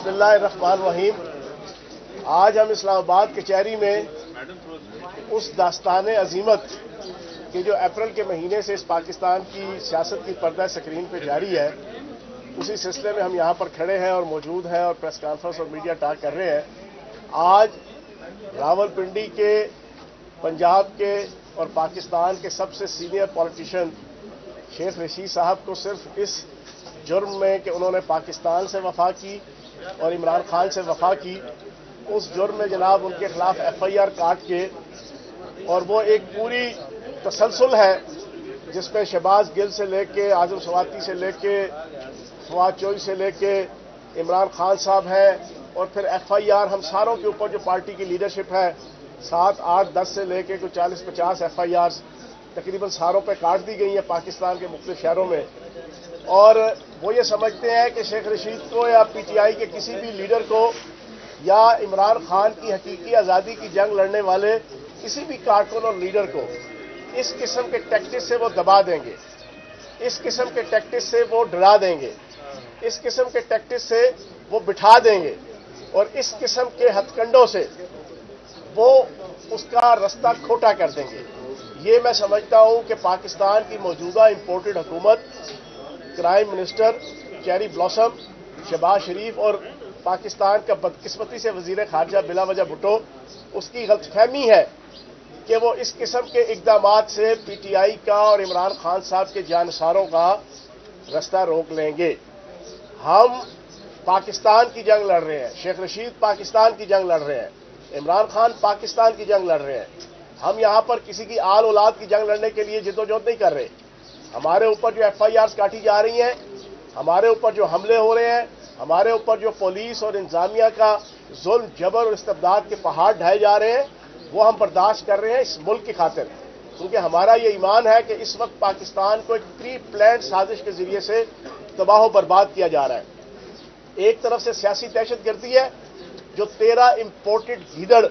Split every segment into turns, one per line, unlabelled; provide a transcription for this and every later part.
बिस्मिल्लाहिर्रहमानिर्रहीम। आज हम इस्लामाबाद कचहरी में उस दास्तान अजीमत कि जो अप्रैल के महीने से इस पाकिस्तान की सियासत की पर्दा स्क्रीन पर जारी है, उसी सिलसिले में हम यहाँ पर खड़े हैं और मौजूद हैं और प्रेस कॉन्फ्रेंस और मीडिया टॉक कर रहे हैं। आज रावलपिंडी के, पंजाब के और पाकिस्तान के सबसे सीनियर पॉलिटिशियन शेख रशीद साहब को सिर्फ इस जुर्म में कि उन्होंने पाकिस्तान से वफा की और इमरान खान से वफा की, उस जुर्म में जनाब उनके खिलाफ FIR काट के, और वो एक पूरी तसलसल है जिसमें शहबाज गिल से लेके आजम स्वाति से लेके फवाद चौधरी से लेके इमरान खान साहब हैं, और फिर FIR हम सारों के ऊपर जो पार्टी की लीडरशिप है 7, 8, 10 से लेके कुछ 40-50 FIRs तकरीबन सारों पे काट दी गई है पाकिस्तान के मुख्तलिफ शहरों में। और वो ये समझते हैं कि शेख रशीद को या PTI के किसी भी लीडर को या इमरान खान की हकीकी आज़ादी की जंग लड़ने वाले किसी भी कारकुन और लीडर को इस किस्म के टैक्टिस से वो दबा देंगे, इस किस्म के टैक्टिस से वो डरा देंगे, इस किस्म के टैक्टिस से वो बिठा देंगे, और इस किस्म के हथकंडों से वो उसका रास्ता खोटा कर देंगे। ये मैं समझता हूं कि पाकिस्तान की मौजूदा इंपोर्टेड हुकूमत, crime minister cherry blossom Shahbaz Sharif और पाकिस्तान का बदकिस्मती से वजीर खारजा बिला वजह भुट्टो, उसकी गलतफहमी है कि वो इस किस्म के इकदामात से PTI का और इमरान खान साहब के जानसारों का रास्ता रोक लेंगे। हम पाकिस्तान की जंग लड़ रहे हैं, शेख रशीद पाकिस्तान की जंग लड़ रहे हैं, इमरान खान पाकिस्तान की जंग लड़ रहे हैं। हम यहाँ पर किसी की आल औलाद की जंग लड़ने के लिए जिद्दोजहद नहीं कर रहे। हमारे ऊपर जो FIRs काटी जा रही हैं, हमारे ऊपर जो हमले हो रहे हैं, हमारे ऊपर जो पुलिस और इंतजामिया का जुल्म, जबर और इस्तेबदाद के पहाड़ ढाए जा रहे हैं, वो हम बर्दाश्त कर रहे हैं इस मुल्क की खातिर, क्योंकि हमारा ये ईमान है कि इस वक्त पाकिस्तान को एक प्री प्लान्ड साजिश के जरिए से तबाह बर्बाद किया जा रहा है। एक तरफ से सियासी दहशतगर्दी है जो 13 इंपोर्टेड गीदड़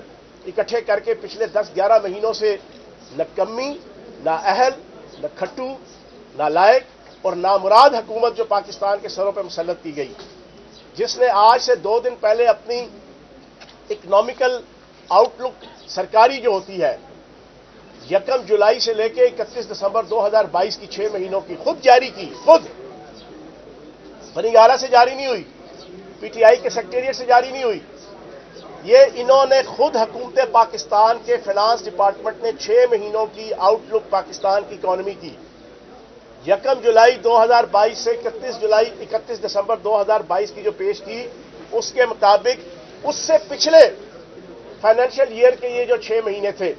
इकट्ठे करके पिछले 10-11 महीनों से न कम्मी, न अहल, न खट्टू, न लायक और नामुराद हुकूमत जो पाकिस्तान के सरों पर मुसल्लत की गई, जिसने आज से 2 दिन पहले अपनी इकोनॉमिकल आउटलुक सरकारी जो होती है 1 जुलाई से लेकर 31 दिसंबर 2022 की 6 महीनों की खुद जारी की, खुद बनीगारा से जारी नहीं हुई, PTI के सेक्रेटेरिएट से जारी नहीं हुई। ये इन्होंने खुद हुकूमत पाकिस्तान के फाइनेंस डिपार्टमेंट ने 6 महीनों की आउटलुक पाकिस्तान की इकॉनमी की 1 जुलाई 2022 से 31 दिसंबर 2022 की जो पेश की, उसके मुताबिक उससे पिछले फाइनेंशियल ईयर के ये जो 6 महीने थे,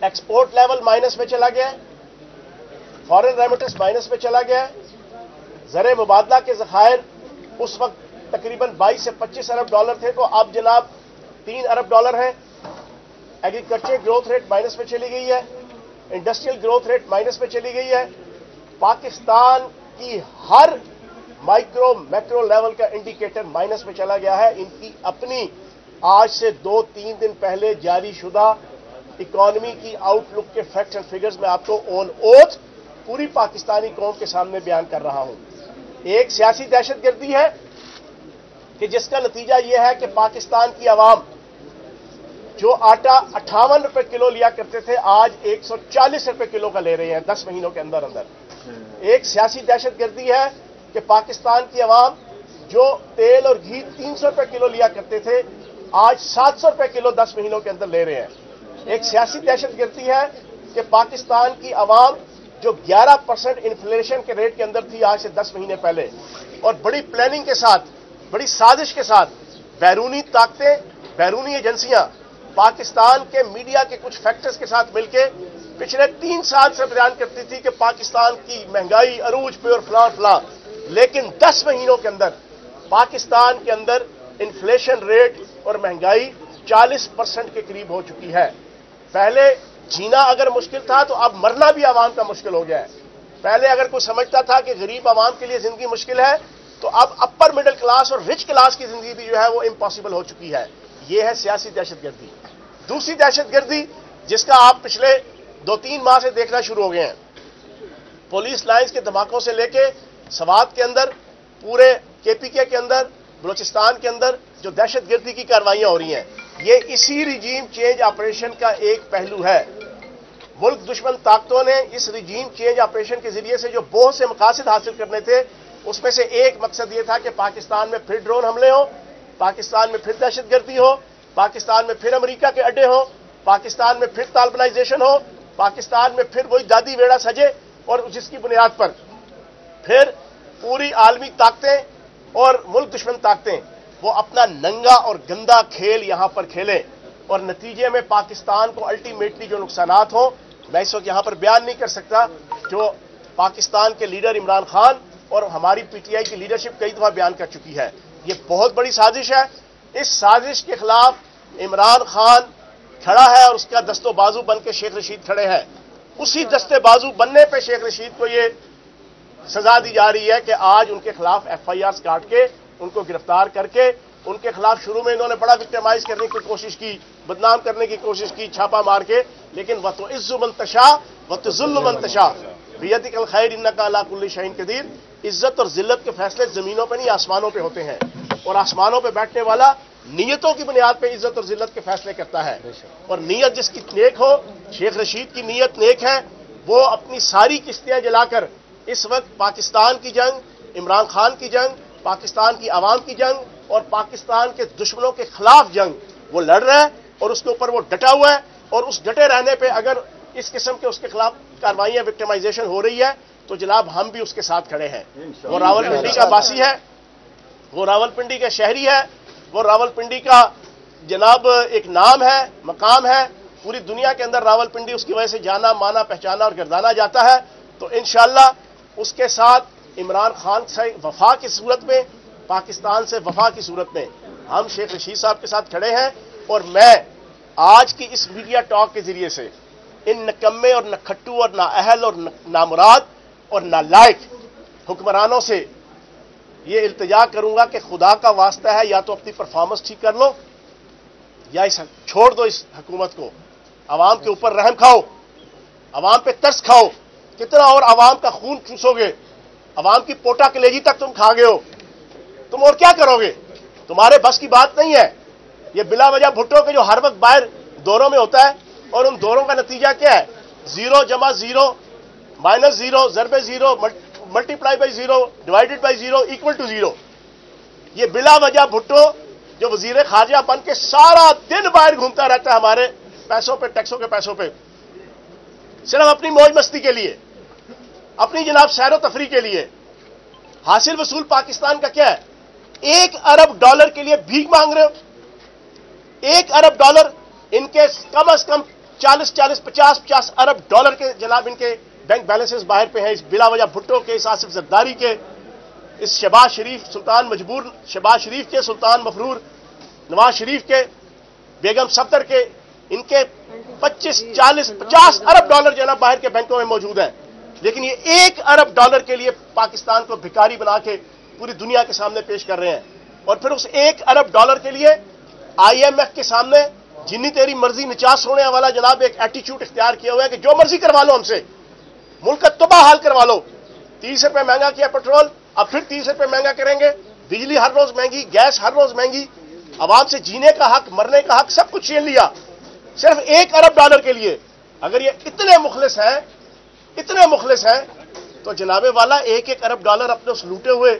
एक्सपोर्ट लेवल माइनस में चला गया, फॉरेन रेमिटेंस माइनस में चला गया, ज़र मुबादला के ज़खायर उस वक्त तकरीबन 22 से 25 अरब डॉलर थे, तो अब जनाब 3 अरब डॉलर है। एग्रीकल्चर ग्रोथ रेट माइनस में चली गई है, इंडस्ट्रियल ग्रोथ रेट माइनस में चली गई है। पाकिस्तान की हर माइक्रो मैक्रो लेवल का इंडिकेटर माइनस में चला गया है। इनकी अपनी आज से 2-3 दिन पहले जारी शुदा इकॉनमी की आउटलुक के फैक्ट्स एंड फिगर्स में आपको ऑन ओथ पूरी पाकिस्तानी कौम के सामने बयान कर रहा हूं। एक सियासी दहशतगर्दी है कि जिसका नतीजा यह है कि पाकिस्तान की आवाम जो आटा 58 रुपए किलो लिया करते थे, आज 140 रुपए किलो का ले रहे हैं 10 महीनों के अंदर अंदर। एक सियासी दहशतगर्दी है कि पाकिस्तान की आवाम जो तेल और घी 300 रुपए किलो लिया करते थे, आज 700 रुपए किलो 10 महीनों के अंदर ले रहे हैं। एक सियासी दहशतगर्दी है कि पाकिस्तान की आवाम जो 11% इन्फ्लेशन के रेट के अंदर थी आज से 10 महीने पहले, और बड़ी प्लानिंग के साथ, बड़ी साजिश के साथ बैरूनी ताकतें, बैरूनी एजेंसियां पाकिस्तान के मीडिया के कुछ फैक्टर्स के साथ मिलकर पिछले 3 साल से बयान करती थी कि पाकिस्तान की महंगाई अरूज पे और फलां, लेकिन 10 महीनों के अंदर पाकिस्तान के अंदर इन्फ्लेशन रेट और महंगाई 40% के करीब हो चुकी है। पहले जीना अगर मुश्किल था तो अब मरना भी आवाम का मुश्किल हो गया है। पहले अगर कोई समझता था कि गरीब आवाम के लिए जिंदगी मुश्किल है, तो अब अपर मिडिल क्लास और रिच क्लास की जिंदगी भी जो है वो इम्पॉसिबल हो चुकी है। ये है सियासी दहशतगर्दी। दूसरी दहशतगर्दी जिसका आप पिछले 2-3 माह से देखना शुरू हो गए हैं, पुलिस लाइंस के धमाकों से लेके सवात के अंदर, पूरे KPK के अंदर, بلوچستان کے اندر جو دہشت گردی کی کارروائیاں ہو رہی ہیں، یہ اسی رجیم چینج آپریشن کا ایک پہلو ہے۔ ملک دشمن طاقتوں نے اس رجیم چینج آپریشن کے ذریعے سے جو بہت سے مقاصد حاصل کرنے تھے، اس میں سے ایک مقصد یہ تھا کہ پاکستان میں پھر ڈرون حملے ہوں، پاکستان میں پھر دہشت گردی ہو، پاکستان میں پھر امریکہ کے اڈے ہوں، پاکستان میں پھر طالبانائزیشن ہو، پاکستان میں پھر وہی دادی ویڑا سجے، اور جس کی بنیاد پر پھر پوری عالمی طاقتیں اور ملک دشمن طاقتیں وہ اپنا ننگا اور گندا کھیل یہاں پر کھیلیں، اور نتیجے میں پاکستان کو الٹیمیٹلی جو نقصانات ہوں میں اس وقت یہاں پر بیان نہیں کر سکتا، جو پاکستان کے لیڈر عمران خان اور ہماری پی ٹی آئی کی لیڈرشپ کئی دفعہ بیان کر چکی ہے۔ یہ بہت بڑی سازش ہے۔ اس سازش کے خلاف عمران خان کھڑا ہے اور اس کا دست و بازو بن کے شیخ رشید کھڑے ہیں۔ اسی دستے بازو بننے پہ شیخ رشید کو یہ سزا دی جا رہی ہے کہ آج ان کے خلاف ایف آئی آر کاٹ کے ان کو گرفتار کر کے ان کے خلاف شروع میں انہوں نے بڑا وکٹمائز کرنے کی کوشش کی، بدنام کرنے کی کوشش کی، چھاپا مار کے، لیکن وَتُعِزُّ مَن تَشَاءُ وَتُذِلُّ مَن تَشَاءُ بِيَدِكَ الْخَيْرُ إِنَّكَ عَلَىٰ كُلِّ شَيْءٍ قَدِيرٌ۔ عزت اور ذلت کے فیصلے زمینوں پہ نہیں آسمانوں پہ ہوتے ہیں، اور آسمانوں پہ بیٹھنے والا نیتوں کی بنیاد پہ عزت اور ذلت کے فیصلے کرتا ہے، اور نیت جس کی نیک ہو، شیخ رشید کی نیت نیک ہے، وہ اپنی ساری کشتیاں جلا کر اس وقت پاکستان کی جنگ، عمران خان کی جنگ، پاکستان کی عوام کی جنگ اور پاکستان کے دشمنوں کے خلاف جنگ وہ لڑ رہا ہے، اور اس کے اوپر وہ ڈٹا ہوا ہے، اور اس ڈٹے رہنے پہ اگر اس قسم کے اس کے خلاف کارروائیاں وکٹمائزیشن ہو رہی ہے تو جناب ہم بھی اس کے ساتھ کھڑے ہیں۔ وہ راولپنڈی کا باسی ہے، وہ راولپنڈی کا شہری ہے، وہ راولپنڈی کا جناب ایک نام ہے، مقام ہے، پوری دنیا کے اندر راولپنڈی اس کی وجہ سے جانا مانا پہچانا اور گردانا جاتا ہے۔ تو انشاءاللہ اس کے ساتھ عمران خان سے وفا کی صورت میں، پاکستان سے وفا کی صورت میں ہم شیخ رشید صاحب کے ساتھ کھڑے ہیں، اور میں آج کی اس میڈیا ٹاک کے ذریعے سے ان نکمے اور نکھٹو اور نااہل اور نامراد اور نالائق حکمرانوں سے یہ التجا کروں گا کہ خدا کا واسطہ ہے، یا تو اپنی پرفارمنس ٹھیک کر لو یا چھوڑ دو اس حکومت کو، عوام کے اوپر رحم کھاؤ، عوام پہ ترس کھاؤ۔ کتنا اور عوام کا خون چوسو گے؟ عوام کی پوٹا کلیجی تک تم کھا گئے ہو، تم اور کیا کرو گے؟ تمہارے بس کی بات نہیں ہے۔ یہ بلا وجہ بھٹو کے جو ہر وقت باہر دوروں میں ہوتا ہے، اور ان دوروں کا نتیجہ کیا ہے؟ 0 جمع 0 مائنس 0 ضرب 0 multiply by 0 divided by 0 equal to 0۔ یہ بلا وجہ بھٹو جو وزیر خارجہ بن کے سارا دن باہر گھومتا رہتا ہے ہمارے پیسوں پہ، ٹیکسوں کے پیسوں پہ، صرف اپنی موج مستی کے لیے، اپنی جناب سیر و تفریح کے لیے، حاصل وصول پاکستان کا کیا ہے؟ 1 ارب ڈالر کے لیے بھیک مانگ رہے ہو۔ 1 ارب ڈالر، ان کے کم از کم 50 ارب ڈالر کے جناب ان کے بینک بیلنسز باہر پہ ہیں، اس بلا وجہ بھٹو کے، اس آصف زرداری کے، اس شہباز شریف سلطان مجبور شہباز شریف کے، سلطان مفرور نواز شریف کے، بیگم صفدر کے، ان کے 50 ارب ڈالر جناب باہر کے بینکوں میں موجود ہیں، لیکن یہ 1 ارب ڈالر کے لیے پاکستان کو بھکاری بنا کے پوری دنیا کے سامنے پیش کر رہے ہیں، اور پھر اس 1 ارب ڈالر کے لیے IMF کے سامنے جنی تیری مرضی نچاس ہونے والا جناب ایک ایٹیچیوڈ اختیار کیا ہوا ہے کہ جو مرضی کروا لو ہم سے، ملک کا تباہ حال کروا لو۔ 30 روپے مہنگا کیا پیٹرول، اب پھر 30 روپے مہنگا کریں گے، بجلی ہر روز مہنگی، گیس ہر روز مہنگی، عوام سے جینے کا حق، مرنے کا حق سب کچھ چھین لیا، صرف 1 ارب ڈالر کے لیے۔ اگر یہ اتنے مخلص ہیں تو جناب والا 1 ارب ڈالر اپنے اس لوٹے ہوئے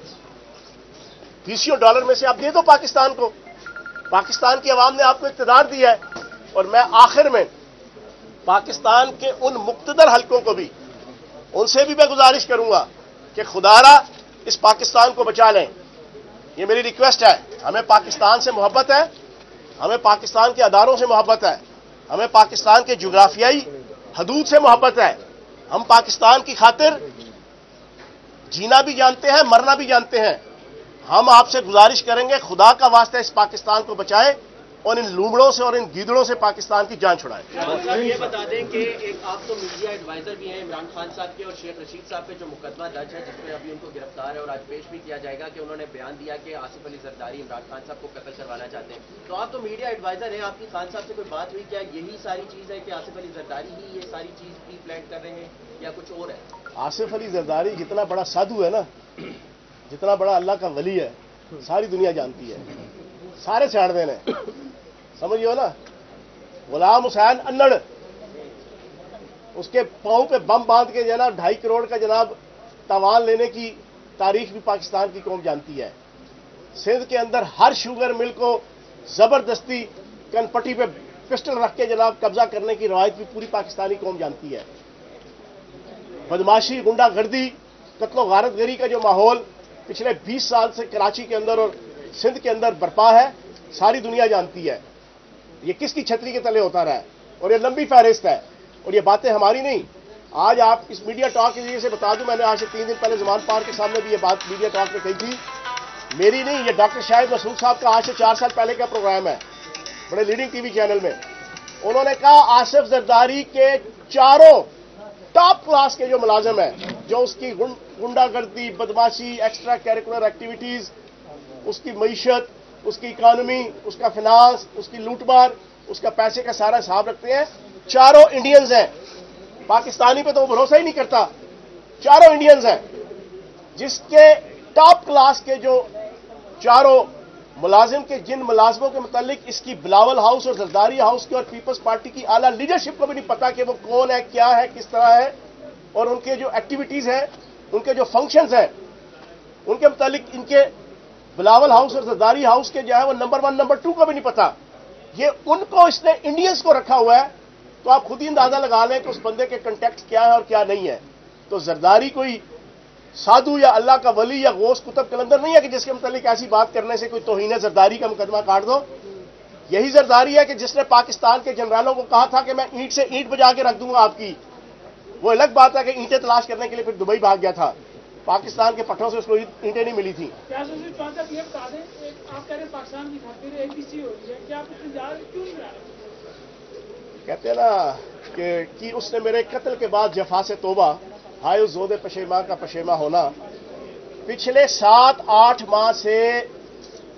PCO ڈالر میں سے آپ دے دو پاکستان کو۔ پاکستان کی عوام نے آپ کو اقتدار دی ہے، اور میں آخر میں پاکستان کے ان مقتدر حلقوں کو بھی، ان سے بھی میں گزارش کروں گا کہ خدا را اس پاکستان کو بچا لیں۔ یہ میری ریکویسٹ ہے۔ ہمیں پاکستان سے محبت ہے، ہمیں پاکستان کے اداروں سے محبت ہے، ہمیں پاکستان کے جغرافیائی حدود سے محبت ہے، ہم پاکستان کی خاطر جینا بھی جانتے ہیں، مرنا بھی جانتے ہیں۔ ہم آپ سے گزارش کریں گے خدا کا واسطہ اس پاکستان کو بچائے اور ان لومڑوں سے اور ان گیدڑوں سے پاکستان کی جان چھڑائے۔
صاحب یہ بتا دیں کہ ایک آپ تو میڈیا ایڈوائزر بھی ہیں عمران خان صاحب کے، اور شیخ رشید صاحب پہ جو مقدمہ درج ہے جس میں ابھی ان کو گرفتار ہے اور آج پیش بھی کیا جائے گا کہ انہوں نے بیان دیا کہ آصف علی زرداری عمران خان صاحب کو قتل کروانا چاہتے ہیں، تو آپ تو میڈیا ایڈوائزر ہیں، آپ کی خان صاحب سے کوئی بات ہوئی کیا یہی ساری چیز ہے کہ آصف علی زرداری ہی یہ ساری چیز بھی پلان کر رہے ہیں یا کچھ اور ہے؟
آصف علی زرداری جتنا بڑا سادھو ہے نا، جتنا بڑا اللہ کا ولی ہے، सारी दुनिया जानती है, सारे सियाणदे ने, समझियो ना। गुलाम हुसैन अन्नड़, उसके पांव पे बम बांध के जनाब 2.5 करोड़ का जनाब तावान लेने की तारीख भी पाकिस्तान की कौम जानती है। सिंध के अंदर हर शुगर मिल को जबरदस्ती कनपट्टी पे पिस्टल रख के जनाब कब्जा करने की रवायत भी पूरी पाकिस्तानी कौम जानती है। बदमाशी, गुंडागर्दी, कत्लो गारतगरी का जो माहौल पिछले 20 साल से कराची के अंदर और सिंध के अंदर बरपा है, सारी दुनिया जानती है। ये किसकी छतरी के तले होता रहा है, और ये लंबी फहरिस्त है, और ये बातें हमारी नहीं। आज आप इस मीडिया टॉक के जरिए से बता दूं, मैंने आज से 3 दिन पहले ज़मान पार्क के सामने भी ये बात मीडिया टॉक में कही थी, मेरी नहीं, ये डॉक्टर शाहिद मसूद साहब का आज से 4 साल पहले का प्रोग्राम है, बड़े लीडिंग टीवी चैनल में। उन्होंने कहा आसिफ जरदारी के 4 टॉप क्लास के जो मुलाजिम हैं, जो उसकी गुंडागर्दी, बदमाशी, एक्स्ट्रा कैरिकुलर एक्टिविटीज, उसकी मईशत, उसकी इकॉनमी, उसका फिनांस, उसकी लूटमार, उसका पैसे का सारा हिसाब रखते हैं, 4 इंडियंस हैं। पाकिस्तानी पे तो वो भरोसा ही नहीं करता, 4 इंडियंस हैं, जिसके टॉप क्लास के जो 4 मुलाजिम के, जिन मुलाजमों के मुतालिक इसकी बिलावल हाउस और जरदारी हाउस की और पीपल्स पार्टी की आला लीडरशिप को भी नहीं पता कि वो कौन है, क्या है, किस तरह है, और उनके जो एक्टिविटीज हैं, उनके जो फंक्शंस हैं, उनके मुतालिक इनके बिलावल हाउस और जरदारी हाउस के जो है वो नंबर 1 नंबर 2 को भी नहीं पता। ये उनको इसने इंडियंस को रखा हुआ है, तो आप खुद ही अंदाजा लगा लें कि उस बंदे के कंटेक्ट क्या है और क्या नहीं है। तो जरदारी कोई साधु या अल्लाह का वली या गौस कुतुब कलंदर नहीं है कि जिसके मुतालिक ऐसी बात करने से कोई तौहीन जरदारी का मुकदमा काट दो। यही जरदारी है कि जिसने पाकिस्तान के जनरलों को कहा था कि मैं ईंट से ईंट बजा के रख दूंगा आपकी। वो अलग बात है कि ईंटें तलाश करने के लिए फिर दुबई भाग गया था, पाकिस्तान के पट्टों से उसको ईंटें नहीं मिली थी। कहते हैं ना कि उसने मेरे कत्ल के बाद जफा से तोबा, हाय उस जोदे पशेमा का पशेमा होना। पिछले 7-8 माह से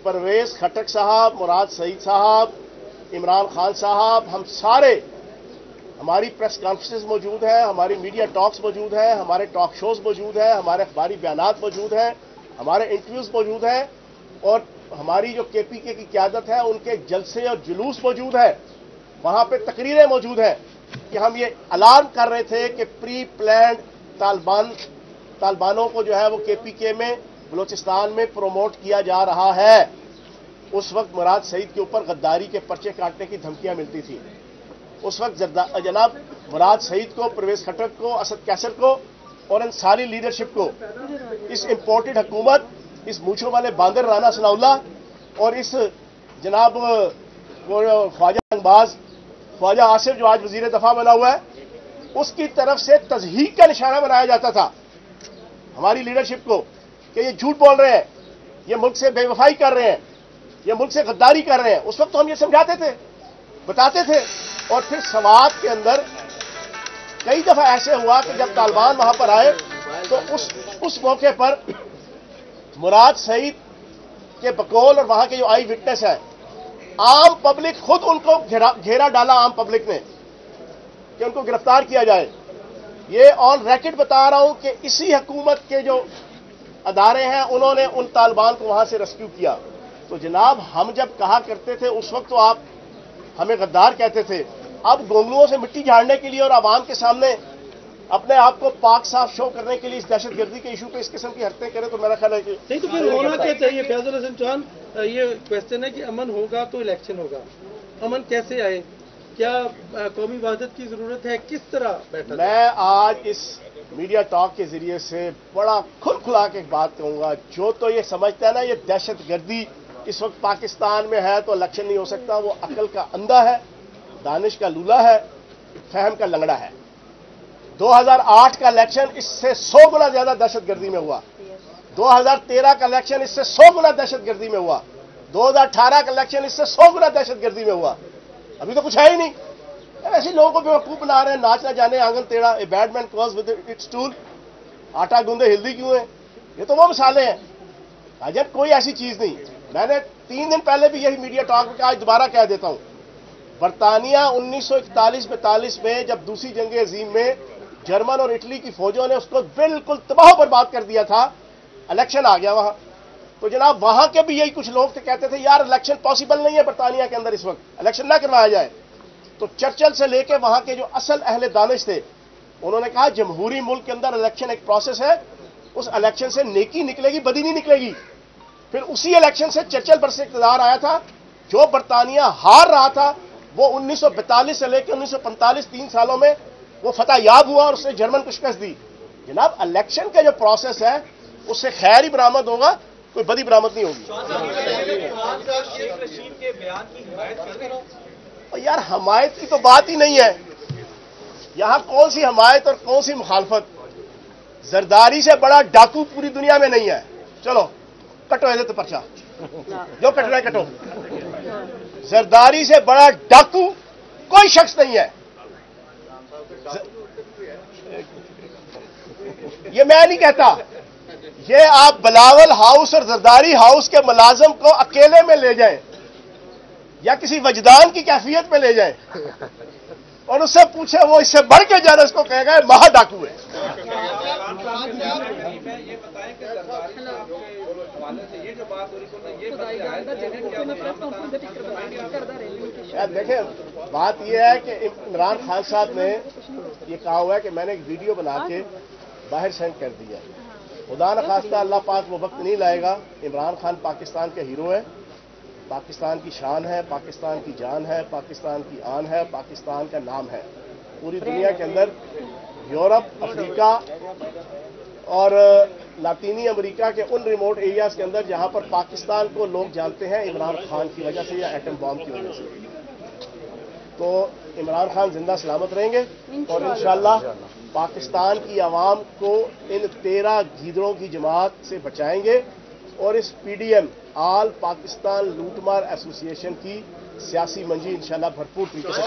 परवेज खटक साहब, मुराद सईद साहब, इमरान खान साहब, हम सारे, हमारी प्रेस कॉन्फ्रेंस मौजूद है, हमारी मीडिया टॉक्स मौजूद है, हमारे टॉक शोज मौजूद है, हमारे अखबारी बयानात मौजूद हैं, हमारे इंटरव्यूज मौजूद हैं, और हमारी जो केपीके की क़यादत है उनके जलसे और जुलूस मौजूद है, वहां पे तकरीरें मौजूद हैं कि हम ये अलार्म कर रहे थे कि प्री प्लान्ड तालिबानों को जो है वो केपीके में बलूचिस्तान में प्रमोट किया जा रहा है। उस वक्त मुराद सईद के ऊपर गद्दारी के पर्चे काटने की धमकियां मिलती थी। उस वक्त जनाब मुराद सईद को, परवेज खटक को, असद कैसर को और इन सारी लीडरशिप को, इस इंपोर्टेड हुकूमत, इस मूछों वाले बांदर राना सनाउल्ला और इस जनाब वो ख्वाजा अंगबाज ख्वाजा आसिफ जो आज वजीर दफा बना हुआ है, उसकी तरफ से तज़हीक का निशाना बनाया जाता था हमारी लीडरशिप को कि ये झूठ बोल रहे हैं, ये मुल्क से बेवफाई कर रहे हैं, ये मुल्क से गद्दारी कर रहे हैं। उस वक्त तो हम ये समझाते थे, बताते थे। और फिर सवात के अंदर कई दफा ऐसे हुआ कि जब तालिबान वहां पर आए तो उस मौके पर मुराद सईद के बकौल और वहां के जो आई विटनेस है, आम पब्लिक खुद उनको घेरा डाला, आम पब्लिक ने, कि उनको गिरफ्तार किया जाए। ये ऑन रैकेट बता रहा हूं कि इसी हुकूमत के जो अदारे हैं उन्होंने उन तालिबान को वहां से रेस्क्यू किया। तो जनाब हम जब कहा करते थे उस वक्त तो आप हमें गद्दार कहते थे, अब गोंगलुओं से मिट्टी झाड़ने के लिए और आवाम के सामने अपने आप को पाक साफ शो करने के लिए इस दहशतगर्दी के इशू पे इस किस्म की हरकतें करें तो मेरा ख्याल है कि
नहीं, तो फिर होना क्या चाहिए? फैजल हसन चौहान, ये क्वेश्चन है कि अमन होगा तो इलेक्शन होगा, अमन कैसे आए, क्या कौमी वहदत की जरूरत है, किस तरह बैठा?
मैं आज इस मीडिया टॉक के जरिए से बड़ा खुला के एक बात कहूंगा, जो तो ये समझता है ना ये दहशतगर्दी इस वक्त पाकिस्तान में है तो इलेक्शन नहीं हो सकता, वो अकल का अंधा है, दानिश का लूला है, फहम का लंगड़ा है। 2008 का इलेक्शन इससे 100 गुना ज्यादा दहशतगर्दी में हुआ, 2013 का इलेक्शन इससे 100 गुना दहशतगर्दी में हुआ, 2018 का इलेक्शन इससे 100 गुना दहशतगर्दी में हुआ। अभी तो कुछ है ही नहीं। ऐसे लोगों को बेवकूफ बना रहे हैं, नाच ना जाने आंगन टेढ़ा, a bad man cross with its tool, आटा गूंदे हिल्दी क्यों है, ये तो वो मिसालें हैं। अजब कोई ऐसी चीज नहीं। मैंने 3 दिन पहले भी यही मीडिया टॉक में आज दोबारा कह देता हूं, बरतानिया 1941-42 में जब दूसरी जंग अजीम में जर्मन और इटली की फौजों ने उसको बिल्कुल तबाह बर्बाद कर दिया था, इलेक्शन आ गया वहां, तो जनाब वहां के भी यही कुछ लोग थे, कहते थे यार इलेक्शन पॉसिबल नहीं है बरतानिया के अंदर इस वक्त, इलेक्शन ना करवाया जाए। तो चर्चिल से लेके वहां के जो असल अहले दानिश थे, उन्होंने कहा जमहूरी मुल्क के अंदर इलेक्शन एक प्रोसेस है, उस इलेक्शन से नेकी निकलेगी, बदी नहीं निकलेगी। फिर उसी इलेक्शन से चर्चिल पर से इक़्तिदार आया था। जो बरतानिया हार रहा था वो 1942 से लेकर 1945 3 सालों में वो फतह याब हुआ और उसने जर्मन को शिकस्त दी। जनाब इलेक्शन का जो प्रोसेस है उससे खैर ही बरामद होगा, कोई बदी बरामद नहीं होगी। और यार हमायत की तो बात ही नहीं है, यहां कौन सी हमायत और कौन सी मुखालफत। जरदारी से बड़ा डाकू पूरी दुनिया में नहीं है। चलो कटो ऐसे तो पर्चा, जो कटना है कटो। जरदारी से बड़ा डाकू कोई शख्स नहीं है। ये मैं नहीं कहता, ये आप बिलावल हाउस और जरदारी हाउस के मुलाजम को अकेले में ले जाएं या किसी वजदान की कैफियत में ले जाएं और उससे पूछे, वो इससे बढ़ के जाना इसको कहेगा महा डाकू है।
ये बताएं कि जरदारी साहब के हवाले से ये जो बात हो रही है,
देखें बात यह है कि इमरान खान साहब ने ये कहा हुआ है कि मैंने एक वीडियो बना के बाहर सेंड कर दिया। खुदा न खास्ता अल्लाह पाक वो वक्त नहीं लाएगा। इमरान खान पाकिस्तान के हीरो है, पाकिस्तान की शान है, पाकिस्तान की जान है, पाकिस्तान की आन है, पाकिस्तान का नाम है। पूरी दुनिया के अंदर यूरोप, अफ्रीका और लातीनी अमेरिका के उन रिमोट एरियाज के अंदर जहां पर पाकिस्तान को लोग जानते हैं इमरान खान की वजह से या एटम बॉम्ब की वजह से, तो इमरान खान जिंदा सलामत रहेंगे और इंशाअल्लाह पाकिस्तान की आवाम को इन 13 गीदड़ों की जमात से बचाएंगे और इस पीडीएम आल पाकिस्तान लूटमार एसोसिएशन की सियासी मंजी इंशाअल्लाह भरपूर तरीके से